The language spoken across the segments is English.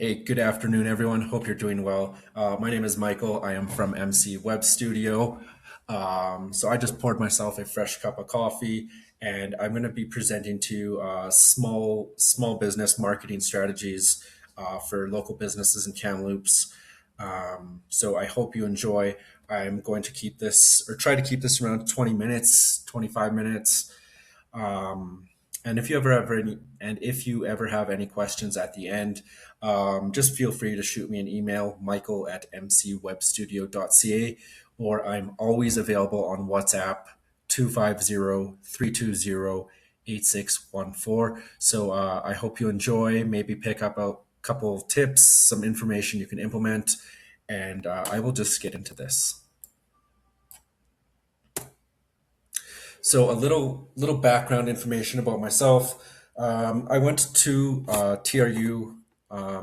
Hey, good afternoon, everyone. Hope you're doing well. My name is Michael. I am from MC Web Studio. So I just poured myself a fresh cup of coffee, and I'm going to be presenting to you small business marketing strategies for local businesses in Kamloops. So I hope you enjoy. I'm going to keep this or try to keep this around 20 minutes, 25 minutes. Um, and if you ever have any questions at the end, just feel free to shoot me an email, michael@mcwebstudio.ca, or I'm always available on WhatsApp, 250-320-8614. So I hope you enjoy, maybe pick up a couple of tips, some information you can implement, and I will just get into this. So a little background information about myself. I went to TRU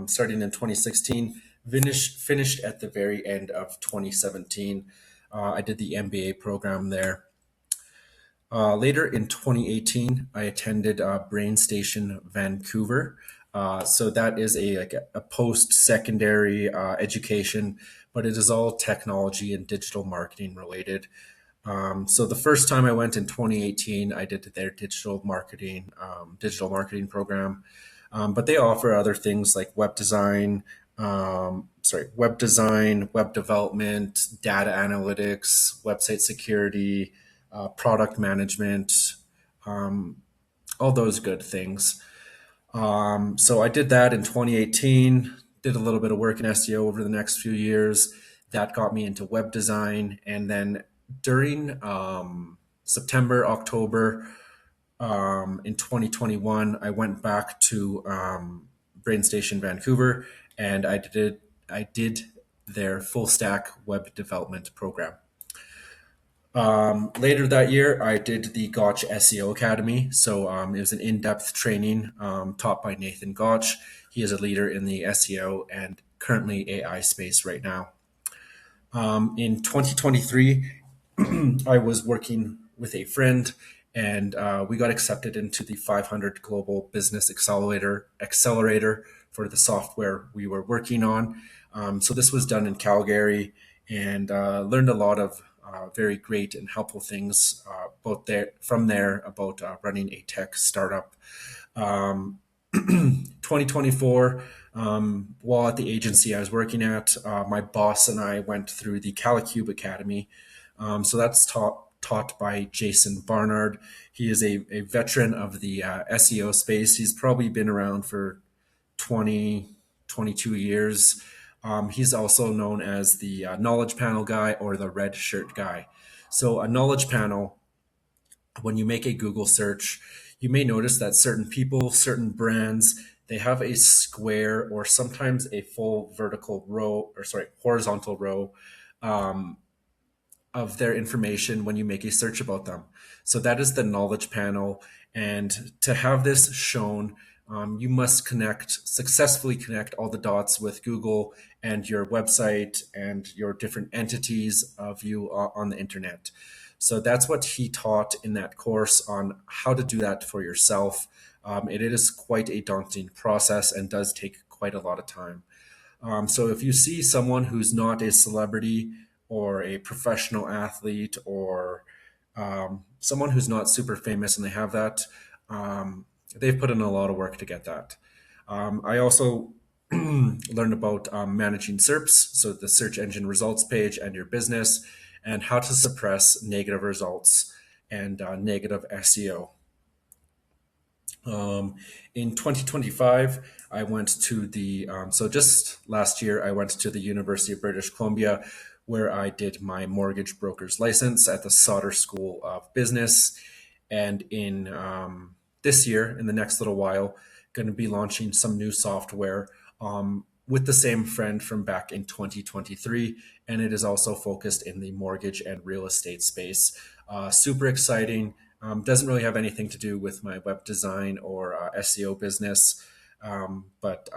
starting in 2016. Finished at the very end of 2017. I did the MBA program there. Later in 2018, I attended Brain Station Vancouver. So that is a post-secondary education, but it is all technology and digital marketing related. So the first time I went in 2018, I did their digital marketing program. But they offer other things like web design, web development, data analytics, website security, product management, all those good things. So I did that in 2018, did a little bit of work in SEO over the next few years. That got me into web design. And then during September, October in 2021, I went back to Brain Station Vancouver, and I did their full stack web development program. Later that year, I did the Gotch SEO Academy. So it was an in-depth training taught by Nathan Gotch. He is a leader in the SEO and currently AI space right now. In 2023, I was working with a friend, and we got accepted into the 500 Global Business Accelerator for the software we were working on. So this was done in Calgary, and learned a lot of very great and helpful things from there about running a tech startup. 2024, while at the agency I was working at, my boss and I went through the 𝗨𝗂𝗶 Academy. So that's taught by Jason Barnard. He is a veteran of the SEO space. He's probably been around for 20, 22 years. He's also known as the knowledge panel guy or the red shirt guy. So a knowledge panel, when you make a Google search, you may notice that certain people, certain brands, they have a square or sometimes a full horizontal row of their information when you make a search about them. So that is the knowledge panel. And to have this shown, you must successfully connect all the dots with Google and your website and your different entities of you on the internet. So that's what he taught in that course on how to do that for yourself. It is quite a daunting process and does take quite a lot of time. So if you see someone who's not a celebrity or a professional athlete or someone who's not super famous and they have that, they've put in a lot of work to get that. I also learned about managing SERPs, so the search engine results page, and your business, and how to suppress negative results and negative SEO. In 2025, I went to just last year, I went to the University of British Columbia, where I did my mortgage broker's license at the Sauder School of Business. And in this year, in the next little while, going to be launching some new software with the same friend from back in 2023. And it is also focused in the mortgage and real estate space. Super exciting. Doesn't really have anything to do with my web design or SEO business. But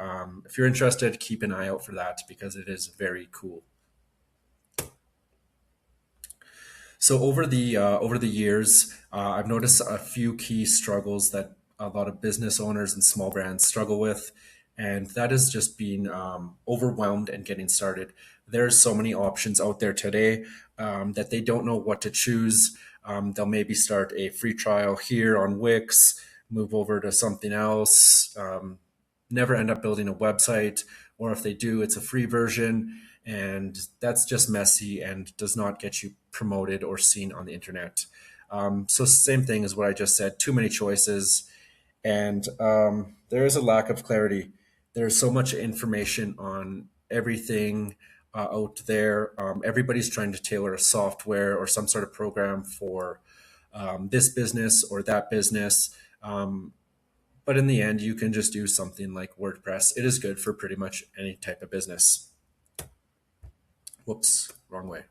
if you're interested, keep an eye out for that because it is very cool. So over the years, I've noticed a few key struggles that a lot of business owners and small brands struggle with, and that is just being overwhelmed and getting started. There's so many options out there today that they don't know what to choose. They'll maybe start a free trial here on Wix, move over to something else, never end up building a website, or if they do, it's a free version, and that's just messy and does not get you promoted or seen on the internet. So same thing as what I just said, too many choices, and there is a lack of clarity. There's so much information on everything out there. Everybody's trying to tailor a software or some sort of program for this business or that business. But in the end, you can just do something like WordPress. It is good for pretty much any type of business. Whoops, wrong way.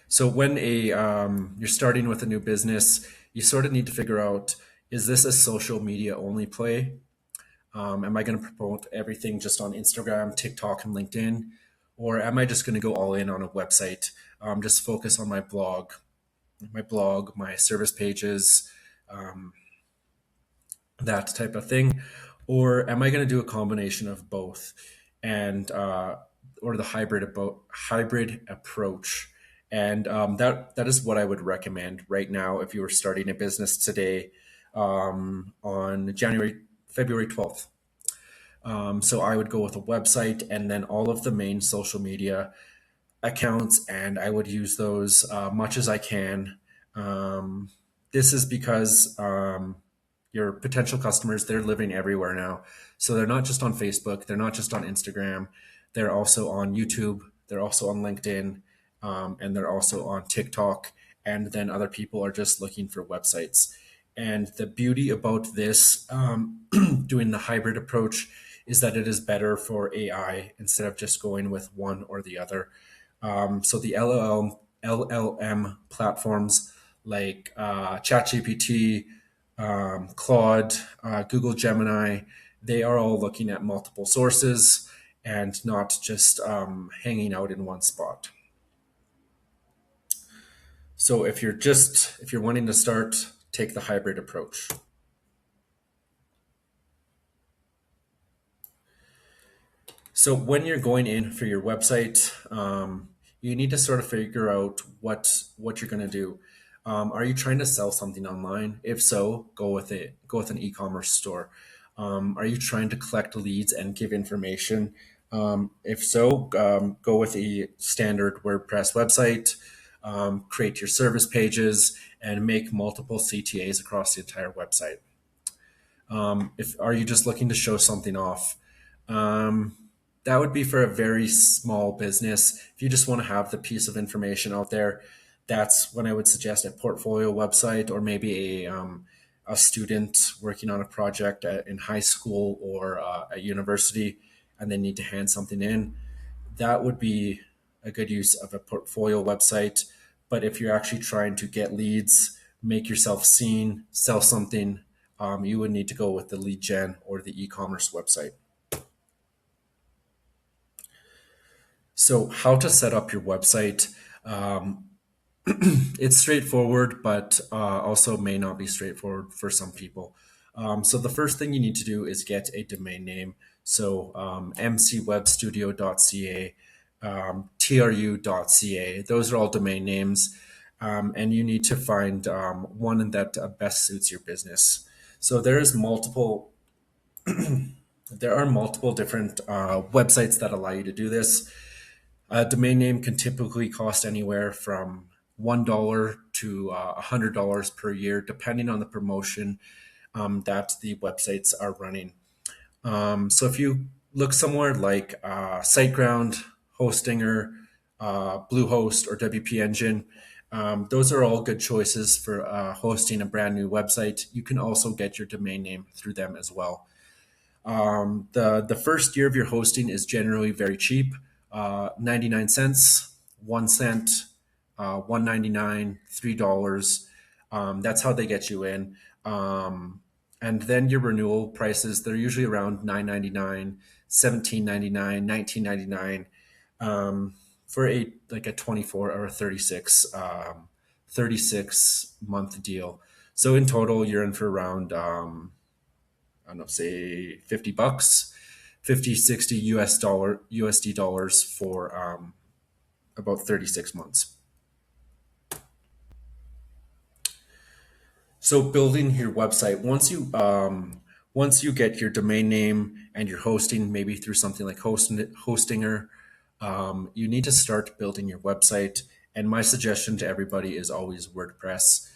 So when you're starting with a new business, you sort of need to figure out, is this a social media only play? Am I going to promote everything just on Instagram, TikTok, and LinkedIn? Or am I just going to go all in on a website, just focus on my blog, my service pages, that type of thing? Or am I going to do a combination of both, and or the hybrid approach? And that is what I would recommend right now if you were starting a business today on February 12th. So I would go with a website and then all of the main social media accounts, and I would use those much as I can. This is because your potential customers, they're living everywhere now. So they're not just on Facebook, they're not just on Instagram, they're also on YouTube, they're also on LinkedIn, and they're also on TikTok. And then other people are just looking for websites. And the beauty about this, doing the hybrid approach, is that it is better for AI instead of just going with one or the other. So the LLM platforms like ChatGPT, Claude, Google Gemini, they are all looking at multiple sources and not just hanging out in one spot. So if you're wanting to start, take the hybrid approach. So when you're going in for your website, you need to sort of figure out what you're going to do. Are you trying to sell something online? If so, go with it. Go with an e-commerce store. Are you trying to collect leads and give information? If so, go with a standard WordPress website. Create your service pages and make multiple CTAs across the entire website. If are you just looking to show something off? That would be for a very small business. If you just want to have the piece of information out there, that's when I would suggest a portfolio website, or maybe a student working on a project in high school or at university, and they need to hand something in. That would be a good use of a portfolio website. But if you're actually trying to get leads, make yourself seen, sell something, you would need to go with the lead gen or the e-commerce website. So how to set up your website? It's straightforward, but also may not be straightforward for some people. So the first thing you need to do is get a domain name. So mcwebstudio.ca, tru.ca, those are all domain names. And you need to find one that best suits your business. So there are multiple different websites that allow you to do this. A domain name can typically cost anywhere from $1 to $100 per year, depending on the promotion that the websites are running. So if you look somewhere like SiteGround, Hostinger, Bluehost, or WP Engine, those are all good choices for hosting a brand new website. You can also get your domain name through them as well. The first year of your hosting is generally very cheap, 99 cents, 1 cent, $1.99, $3. That's how they get you in. And then your renewal prices, they're usually around $9.99, $17.99, $19.99 for a 24 or a 36 month deal. So in total, you're in for around, I don't know, say $50, 50, 60 USD dollars for about 36 months. So building your website, once you get your domain name and your hosting, maybe through something like Hostinger, you need to start building your website. And my suggestion to everybody is always WordPress.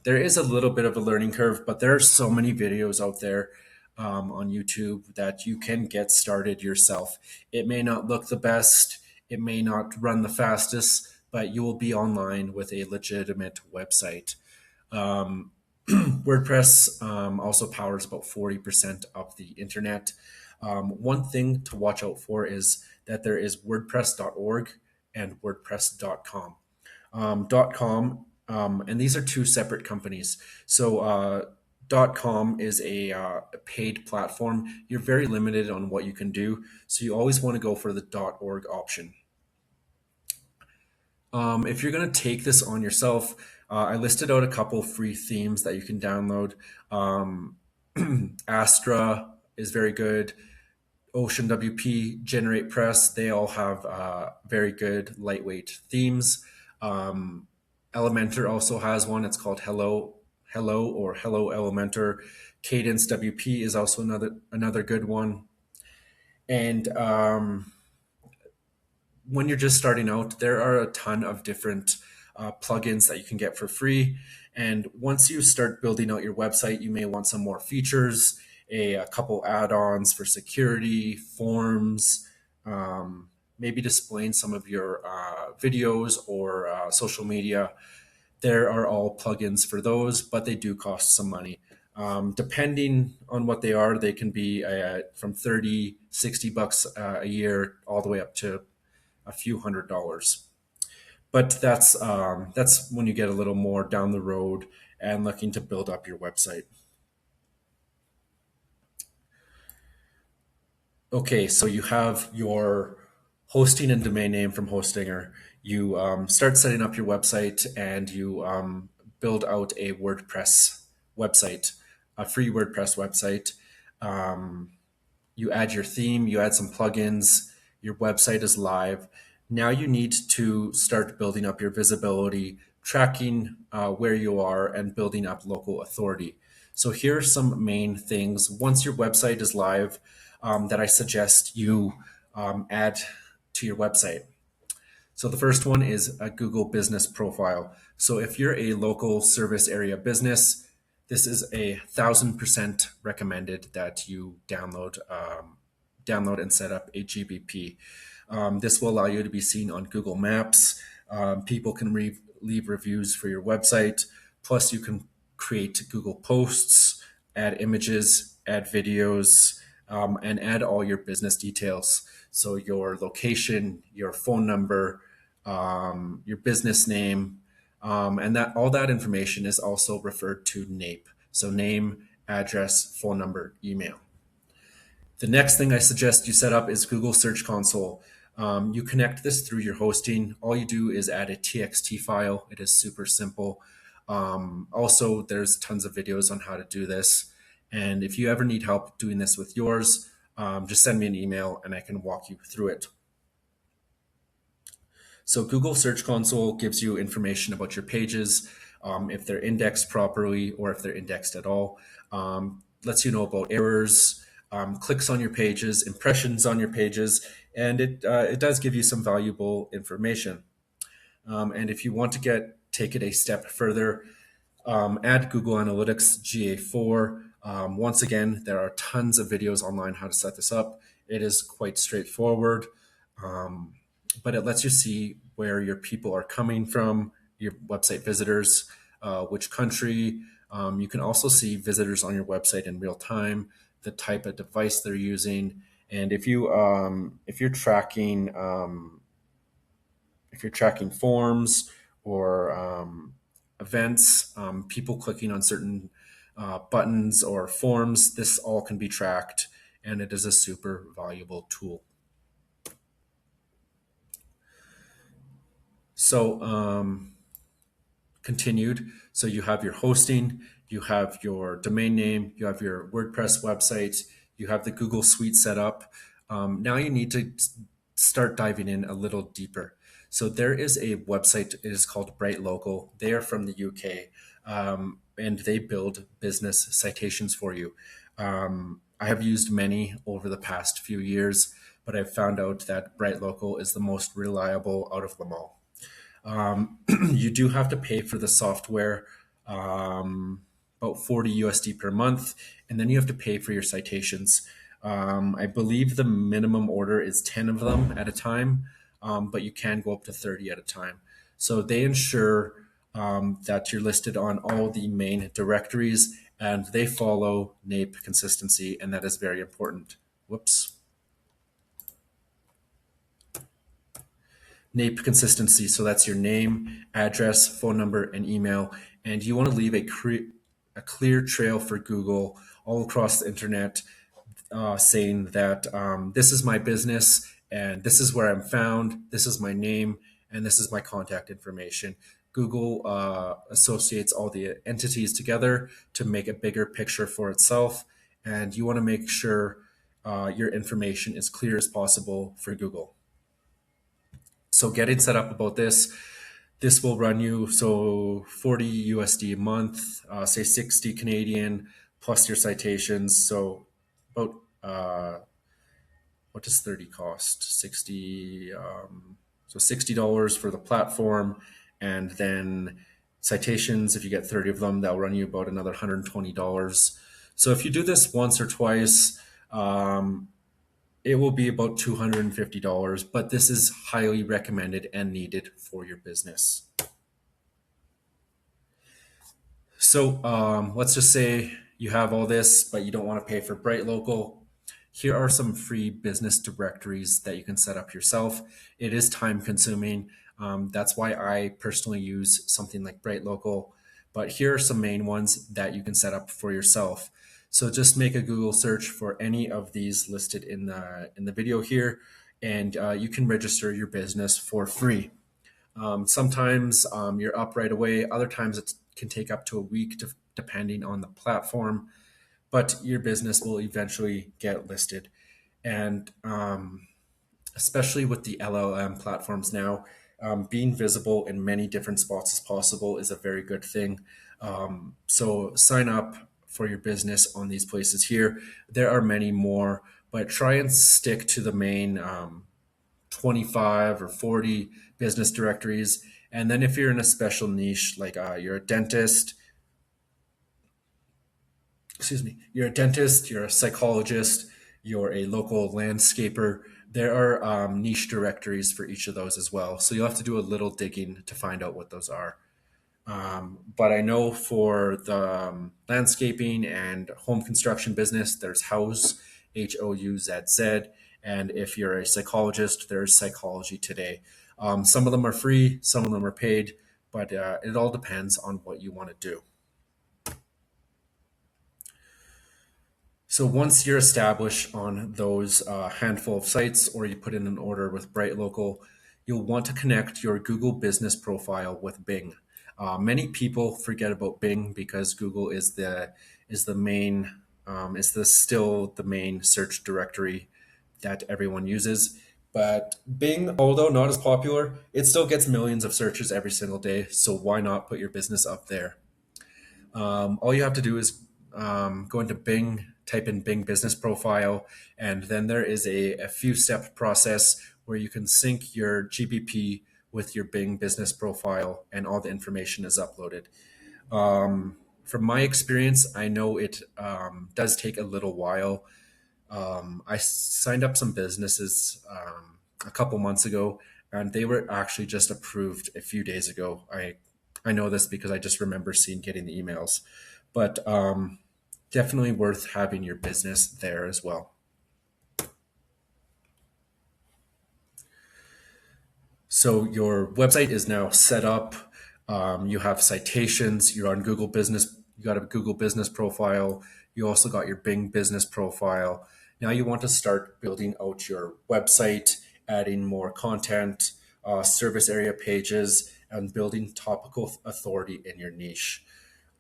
There is a little bit of a learning curve, but there are so many videos out there on YouTube that you can get started yourself. It may not look the best, it may not run the fastest, but you will be online with a legitimate website. WordPress also powers about 40% of the internet. One thing to watch out for is that there is WordPress.org and WordPress.com. And these are two separate companies. So .com is a paid platform. You're very limited on what you can do, so you always want to go for the .org option. If you're going to take this on yourself, I listed out a couple free themes that you can download. Astra is very good. Ocean WP, Generate Press, they all have very good lightweight themes. Elementor also has one. It's called Hello or Hello Elementor. Cadence WP is also another good one. And when you're just starting out, there are a ton of different plugins that you can get for free. And once you start building out your website, you may want some more features, a couple add-ons for security, forms, maybe displaying some of your videos or social media. There are all plugins for those, but they do cost some money. Depending on what they are, they can be from 30, 60 bucks a year, all the way up to a few $100s. But that's when you get a little more down the road and looking to build up your website. Okay, so you have your hosting and domain name from Hostinger. You start setting up your website and you build out a WordPress website, a free WordPress website. You add your theme, you add some plugins, your website is live. Now you need to start building up your visibility, tracking where you are, and building up local authority. So here are some main things once your website is live that I suggest you add to your website. So the first one is a Google Business Profile. So if you're a local service area business, this is 1,000% recommended that you download and set up a GBP. This will allow you to be seen on Google Maps. People can leave reviews for your website. Plus, you can create Google posts, add images, add videos, and add all your business details. So your location, your phone number, your business name, and that all that information is also referred to NAPE. So name, address, phone number, email. The next thing I suggest you set up is Google Search Console. You connect this through your hosting. All you do is add a TXT file. It is super simple. Also, there's tons of videos on how to do this. And if you ever need help doing this with yours, just send me an email and I can walk you through it. So Google Search Console gives you information about your pages, if they're indexed properly or if they're indexed at all. Lets you know about errors, clicks on your pages, impressions on your pages, and it does give you some valuable information. And if you want to take it a step further, add Google Analytics GA4. Once again, there are tons of videos online how to set this up. It is quite straightforward, but it lets you see where your people are coming from, your website visitors, which country. You can also see visitors on your website in real time, the type of device they're using, and if you're tracking forms or events, people clicking on certain buttons or forms, this all can be tracked, and it is a super valuable tool. So continued. So you have your hosting, you have your domain name, you have your WordPress website, you have the Google Suite set up. Now you need to start diving in a little deeper. So there is a website, it is called 𝗵𝗺local. They are from the UK, and they build business citations for you. I have used many over the past few years, but I've found out that 𝗵𝗺local is the most reliable out of them all. You do have to pay for the software, about 40 USD per month, and then you have to pay for your citations. I believe the minimum order is 10 of them at a time, but you can go up to 30 at a time. So they ensure that you're listed on all the main directories, and they follow 𝗶𝗵e consistency, and that is very important. Whoops. 𝗶𝗵e consistency. So that's your name, address, phone number, and email. And you want to leave a clear trail for Google all across the internet, saying that this is my business and this is where I'm found, this is my name, and this is my contact information. Google associates all the entities together to make a bigger picture for itself. And you want to make sure your information is clear as possible for Google. So getting set up about this will run you 40 USD a month, say 60 Canadian plus your citations. So about what does 30 cost? 60, so $60 for the platform, and then citations, if you get 30 of them, that'll run you about another $120. So if you do this once or twice, it will be about $250, but this is highly recommended and needed for your business. So let's just say you have all this, but you don't want to pay for 𝗵𝗺local. Here are some free business directories that you can set up yourself. It is time consuming. That's why I personally use something like 𝗵𝗺local, but here are some main ones that you can set up for yourself. So just make a Google search for any of these listed in the video here, and you can register your business for free. Sometimes you're up right away. Other times it can take up to a week, depending on the platform, but your business will eventually get listed. And especially with the LLM platforms now, being visible in many different spots as possible is a very good thing. So sign up for your business on these places here. There are many more, but try and stick to the main 25 or 40 business directories. And then if you're in a special niche, like you're a dentist, you're a dentist, you're a psychologist, you're a local landscaper, there are niche directories for each of those as well. So you'll have to do a little digging to find out what those are. But I know for the landscaping and home construction business, there's 𝗆𝗆ze, HOUZZ. And if you're a psychologist, there's Psychology Today. Some of them are free, some of them are paid, but it all depends on what you want to do. So once you're established on those handful of sites, or you put in an order with 𝗵𝗺local, you'll want to connect your Google Business Profile with Bing. Many people forget about Bing because Google is still the main search directory that everyone uses. But Bing, although not as popular, it still gets millions of searches every single day. So why not put your business up there? All you have to do is go into Bing, type in Bing Business Profile, and then there is a few-step process where you can sync your GBP with your Bing Business Profile, and all the information is uploaded. From my experience, I know it does take a little while. I signed up some businesses a couple months ago, and they were actually just approved a few days ago. I know this because I just remember getting the emails, but definitely worth having your business there as well. So your website is now set up. You have citations. You're on Google Business. You got a Google Business Profile. You also got your Bing Business Profile. Now you want to start building out your website, adding more content, service area pages, and building topical authority in your niche.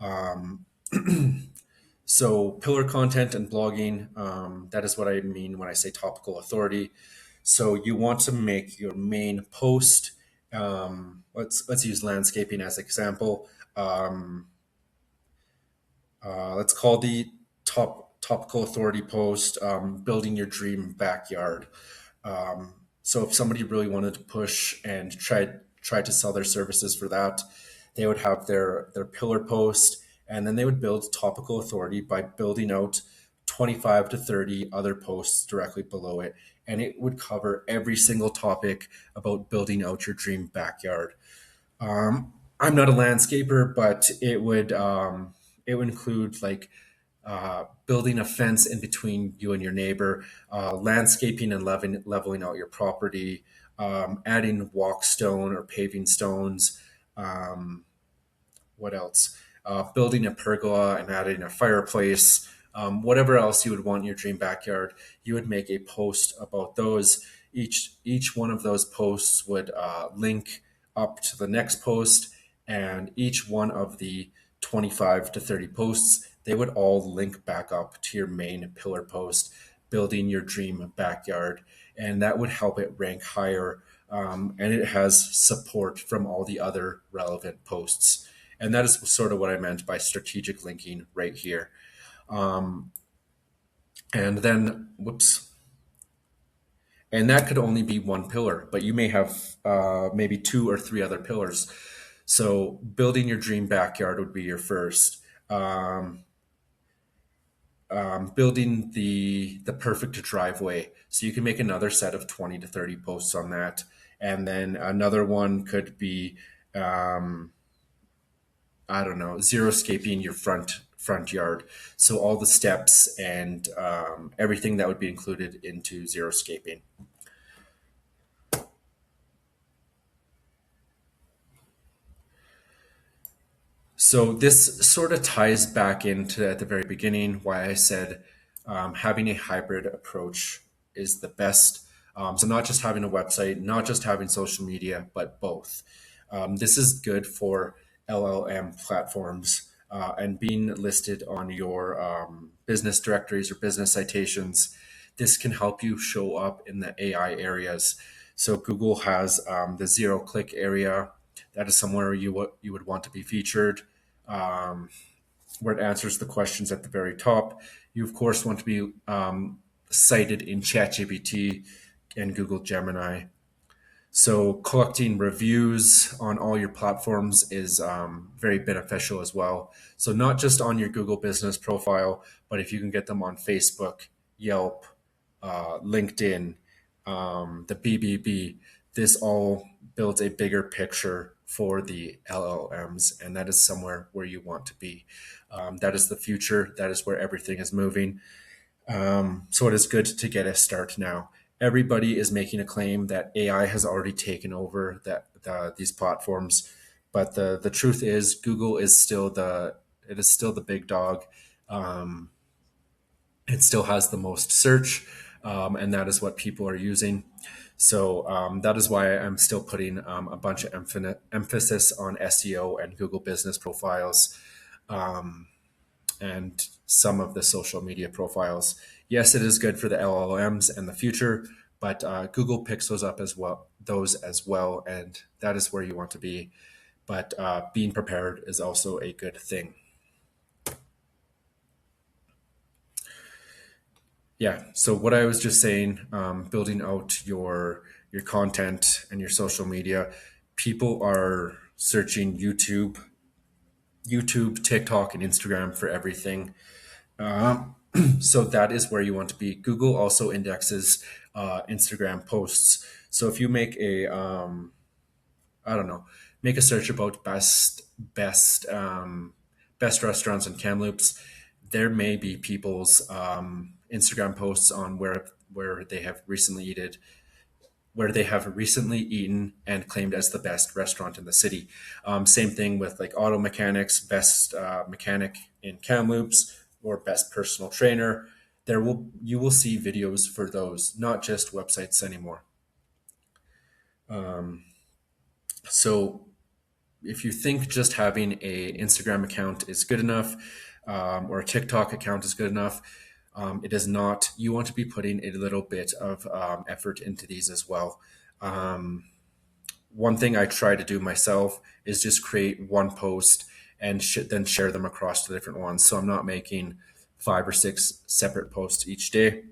Um, so pillar content and blogging, that is what I mean when I say topical authority. So you want to make your main post. Let's use landscaping as an example. Um, let's call the topical authority post building your dream backyard. So if somebody really wanted to push and try to sell their services for that, they would have their pillar post, and then they would build topical authority by building out 25 to 30 other posts directly below it, and it would cover every single topic about building out your dream backyard. I'm not a landscaper, but it would include like building a fence in between you and your neighbor, landscaping and leveling out your property, adding walk stone or paving stones. Um, what else? Building a pergola and adding a fireplace. Whatever else you would want in your dream backyard, you would make a post about those. Each one of those posts would link up to the next post, and each one of the 25 to 30 posts, they would all link back up to your main pillar post, building your dream backyard, and that would help it rank higher. And it has support from all the other relevant posts. And that is sort of what I meant by strategic linking right here. Um, and then, whoops. And that could only be one pillar, but you may have maybe two or three other pillars. So building your dream backyard would be your first. Um, Building the perfect driveway. So you can make another set of 20 to 30 posts on that. And then another one could be, um, I don't know, xeriscaping your front yard. So all the steps and everything that would be included into xeriscaping. So this sort of ties back into at the very beginning why I said having a hybrid approach is the best. So not just having a website, not just having social media, but both. This is good for LLM platforms and being listed on your business directories or business citations. This can help you show up in the AI areas. So Google has the zero click area. That is somewhere you would want to be featured, um, where it answers the questions at the very top. You, of course, want to be cited in ChatGPT and Google Gemini. So collecting reviews on all your platforms is very beneficial as well. So not just on your Google Business Profile, but if you can get them on Facebook, Yelp, LinkedIn, the BBB, this all builds a bigger picture for the LLMs, and that is somewhere where you want to be. That is the future. That is where everything is moving. So it is good to get a start now. Everybody is making a claim that AI has already taken over these platforms, but the truth is Google is still the big dog. Um, it still has the most search, and that is what people are using. So that is why I'm still putting a bunch of emphasis on SEO and Google Business Profiles, um, and some of the social media profiles. Yes, it is good for the LLMs and the future, but Google picks those as well, and that is where you want to be. But being prepared is also a good thing. Yeah. So what I was just saying, building out your content and your social media, people are searching YouTube, TikTok, and Instagram for everything. Um, so that is where you want to be. Google also indexes Instagram posts. So if you make I don't know, make a search about best restaurants in Kamloops, there may be people's Instagram posts on where they have recently eaten and claimed as the best restaurant in the city. Same thing with like auto mechanics, best mechanic in Kamloops, or best personal trainer. You will see videos for those, not just websites anymore. So if you think just having a Instagram account is good enough, or a TikTok account is good enough, it is not. You want to be putting a little bit of effort into these as well. Um, One thing I try to do myself is just create one post and then share them across the different ones. So I'm not making 5 or 6 separate posts each day.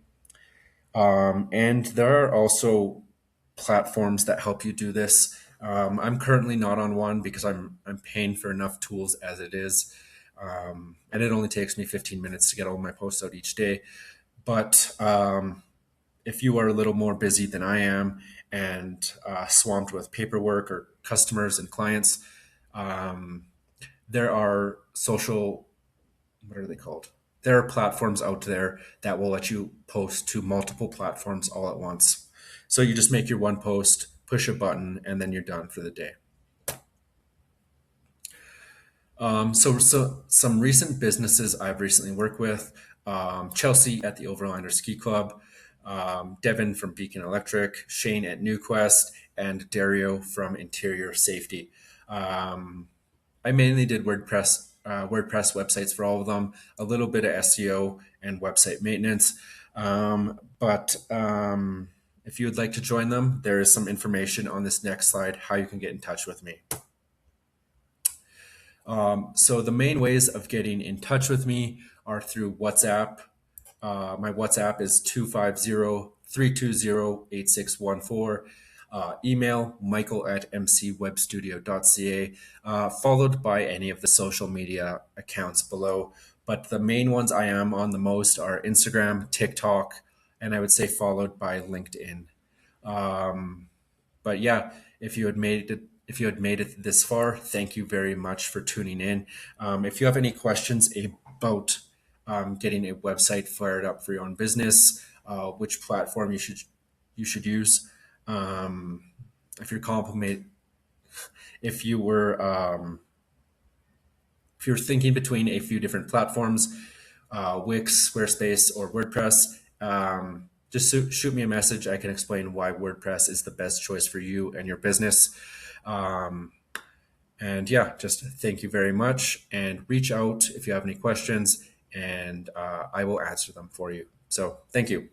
And there are also platforms that help you do this. I'm currently not on one because I'm paying for enough tools as it is, and it only takes me 15 minutes to get all my posts out each day. But if you are a little more busy than I am and swamped with paperwork or customers and clients, um, there are social, what are they called? There are platforms out there that will let you post to multiple platforms all at once. So you just make your one post, push a button, and then you're done for the day. So some recent businesses I've recently worked with: Chelsea at the Overlander Ski Club, Devin from Beacon Electric, Shane at NewQuest, and Dario from Interior Safety. Um, I mainly did WordPress websites for all of them, a little bit of SEO and website maintenance. But if you would like to join them, there is some information on this next slide how you can get in touch with me. So the main ways of getting in touch with me are through WhatsApp. My WhatsApp is 250-320-8614. Email michael@mcwebstudio.ca, followed by any of the social media accounts below. But the main ones I am on the most are Instagram, TikTok, and I would say followed by LinkedIn. But yeah, if you had made it this far, thank you very much for tuning in. If you have any questions about getting a website fired up for your own business, which platform you should use, um, if you're compliment if you were if you're thinking between a few different platforms, Wix, Squarespace, or WordPress, just shoot me a message. I can explain why WordPress is the best choice for you and your business. Um, and yeah, just thank you very much, and reach out if you have any questions, and I will answer them for you. So thank you.